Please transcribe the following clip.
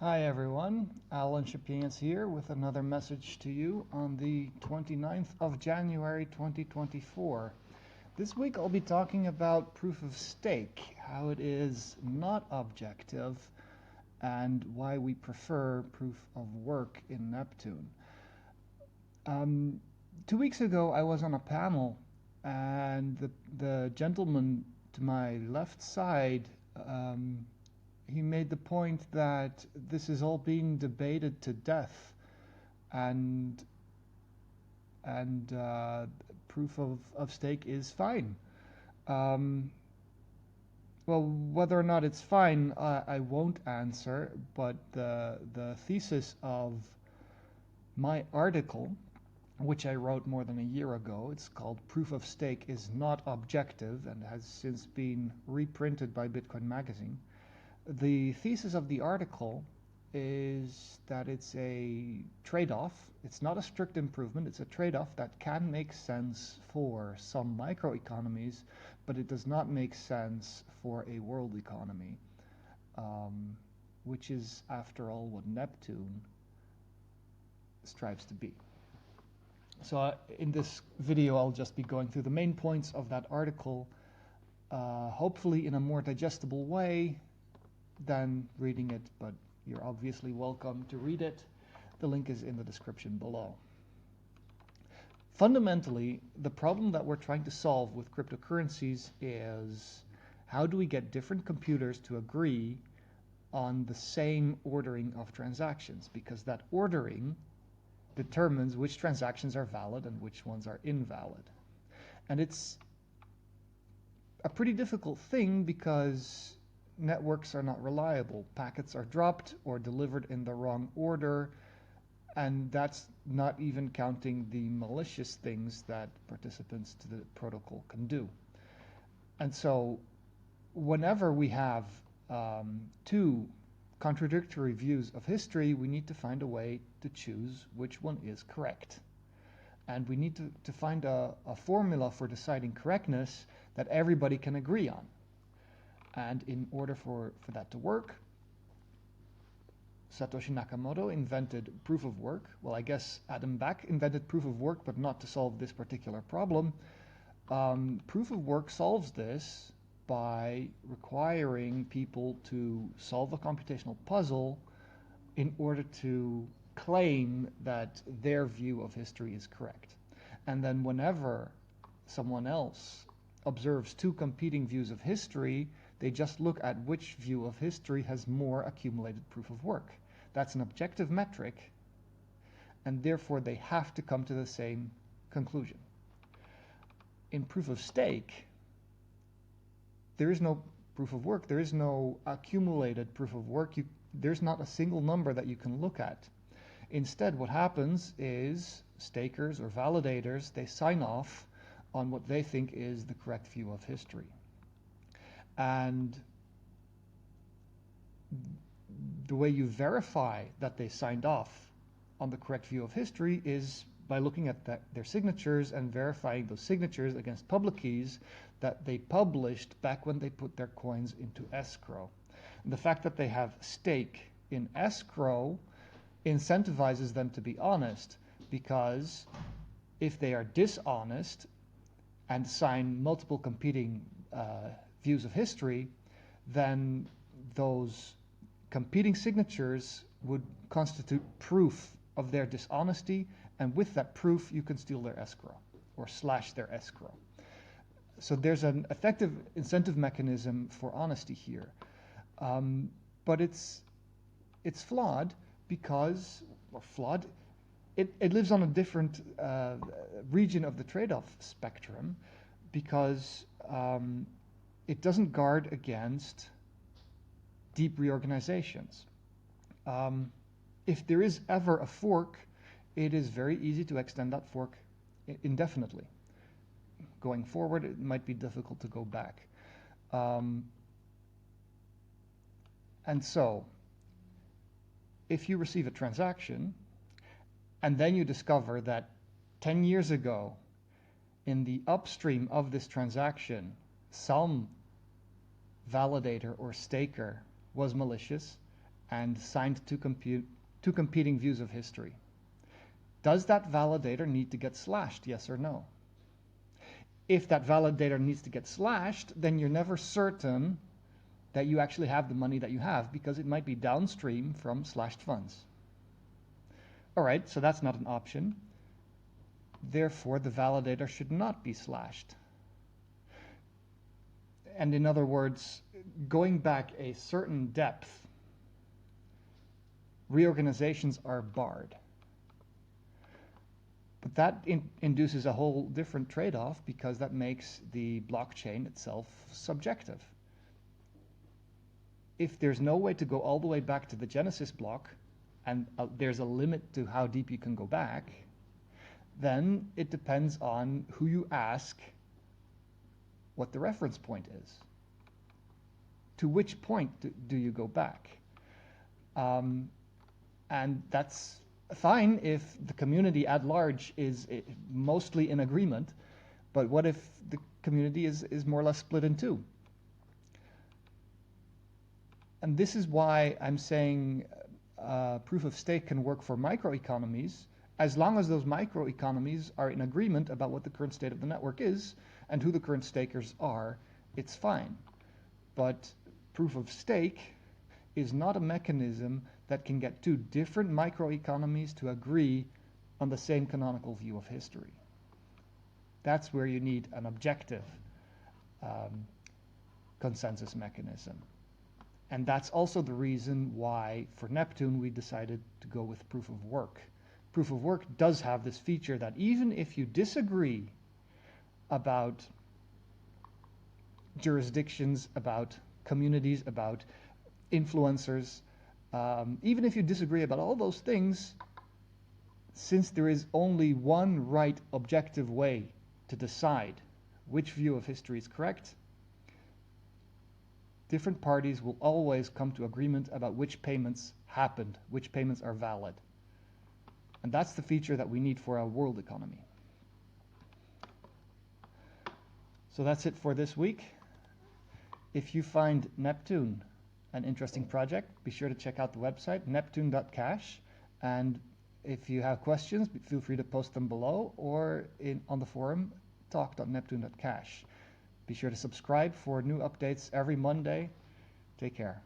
Hi everyone, Alan Shapians here with another message to you on the 29th of January 2024. This week I'll be talking about proof of stake, how it is not objective, and why we prefer proof of work in Neptune. 2 weeks ago I was on a panel and the gentleman to my left side he made the point that this is all being debated to death, and and proof of stake is fine. Um, well, whether or not it's fine, I won't answer. But the thesis of my article, which I wrote more than a year ago, it's called "Proof of Stake is Not Objective" and has since been reprinted by Bitcoin Magazine. The thesis of the article is that it's a trade-off. It's not a strict improvement, it's a trade-off that can make sense for some microeconomies, but it does not make sense for a world economy, which is, after all, what Neptune strives to be. So in this video, I'll just be going through the main points of that article, hopefully in a more digestible way than reading it, but you're obviously welcome to read it. The link is in the description below. Fundamentally, the problem that we're trying to solve with cryptocurrencies is how do we get different computers to agree on the same ordering of transactions, because that ordering determines which transactions are valid and which ones are invalid. And it's a pretty difficult thing because networks are not reliable. Packets are dropped or delivered in the wrong order, and that's not even counting the malicious things that participants to the protocol can do. And so whenever we have two contradictory views of history, we need to find a way to choose which one is correct. And we need to find a formula for deciding correctness that everybody can agree on. And in order for that to work, Satoshi Nakamoto invented proof of work. Well, I guess Adam Back invented proof of work, but not to solve this particular problem. Proof of work solves this by requiring people to solve a computational puzzle in order to claim that their view of history is correct. And then whenever someone else observes two competing views of history, they just look at which view of history has more accumulated proof of work. That's an objective metric, and therefore they have to come to the same conclusion. In proof of stake, there is no proof of work. There is no accumulated proof of work. There's not a single number that you can look at. Instead, what happens is stakers or validators, they sign off on what they think is the correct view of history. And the way you verify that they signed off on the correct view of history is by looking at their signatures and verifying those signatures against public keys that they published back when they put their coins into escrow. And the fact that they have stake in escrow incentivizes them to be honest, because if they are dishonest and sign multiple competing views of history, then those competing signatures would constitute proof of their dishonesty, and with that proof you can steal their escrow or slash their escrow. So there's an effective incentive mechanism for honesty here, but it's flawed because, it lives on a different region of the trade-off spectrum, because it doesn't guard against deep reorganizations. If there is ever a fork, it is very easy to extend that fork indefinitely. Going forward, it might be difficult to go back. And so, if you receive a transaction, and then you discover that 10 years ago, in the upstream of this transaction, some validator or staker was malicious and signed two competing views of history. Does that validator need to get slashed, yes or no? If that validator needs to get slashed, then you're never certain that you actually have the money that you have, because it might be downstream from slashed funds. All right, so that's not an option. Therefore, the validator should not be slashed. And in other words, going back a certain depth, reorganizations are barred. But that induces a whole different trade-off, because that makes the blockchain itself subjective. If there's no way to go all the way back to the Genesis block, and there's a limit to how deep you can go back, then it depends on who you ask what the reference point is. To which point do you go back? And that's fine if the community at large is mostly in agreement, but what if the community is more or less split in two? And this is why I'm saying proof of stake can work for microeconomies, as long as those microeconomies are in agreement about what the current state of the network is and who the current stakers are. It's fine. But proof of stake is not a mechanism that can get two different microeconomies to agree on the same canonical view of history. That's where you need an objective consensus mechanism. And that's also the reason why, for Neptune, we decided to go with proof of work. Proof of work does have this feature that even if you disagree about jurisdictions, about communities, about influencers, even if you disagree about all those things, since there is only one right objective way to decide which view of history is correct, different parties will always come to agreement about which payments happened, which payments are valid. And that's the feature that we need for our world economy. So that's it for this week. If you find Neptune an interesting project, be sure to check out the website, neptune.cash. And if you have questions, feel free to post them below or on the forum, talk.neptune.cash. Be sure to subscribe for new updates every Monday. Take care.